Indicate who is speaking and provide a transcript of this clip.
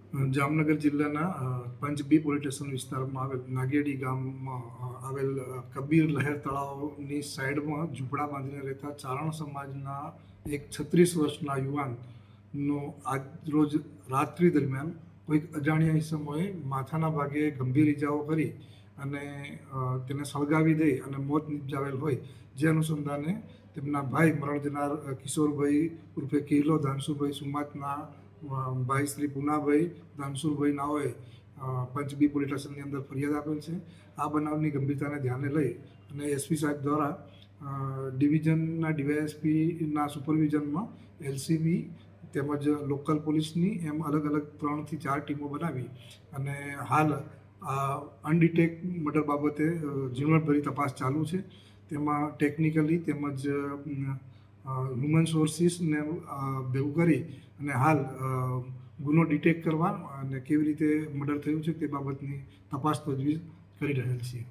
Speaker 1: જામનગર જિલ્લાના પંચ બી police station વિસ્તારમાં આવેલ નાગેડી ગામમાં આવેલ કબીર લહેર તળાવની સાઈડમાં ઝૂંપડા બાંધીને રહેતા ચારણ સમાજના એક 36 વર્ષના યુવાનનો આજરોજ રાત્રિ દરમિયાન કોઈક અજાણ્યા ઇસમોએ માથાના ભાગે ગંભીર ઇજાઓ કરી અને તેને સળગાવી દઈ અને મોત નિપજાવેલ હોય, જે અનુસંધાને તેમના ભાઈ મરણ જનાર કિશોરભાઈ ઉર્ફે કિલો ધાનસુભાઈ સુમાતના ભાઈ શ્રી પુનાભાઈ ધાનસુરભાઈ નાઓએ પંચ બી પોલીસ સ્ટેશનની અંદર ફરિયાદ આપેલ છે। આ બનાવની ગંભીરતાને ધ્યાને લઈ અને એસપી સાહેબ દ્વારા ડિવિઝનના ડીવાયએસપીના સુપરવિઝનમાં એલસીબી તેમજ લોકલ પોલીસની એમ અલગ અલગ 3 થી 4 ટીમો બનાવી અને હાલ અનડિટેક મર્ડર બાબતે ઝીણવટભરી તપાસ ચાલુ છે। તેમાં ટેકનિકલી તેમજ હ્યુમન સોર્સિસને ભેગું કરી અને હાલ ગુનો ડિટેક્ટ કરવા અને કેવી રીતે મર્ડર થયું છે તે બાબતની તપાસ તજવીજ કરી રહેલ છીએ।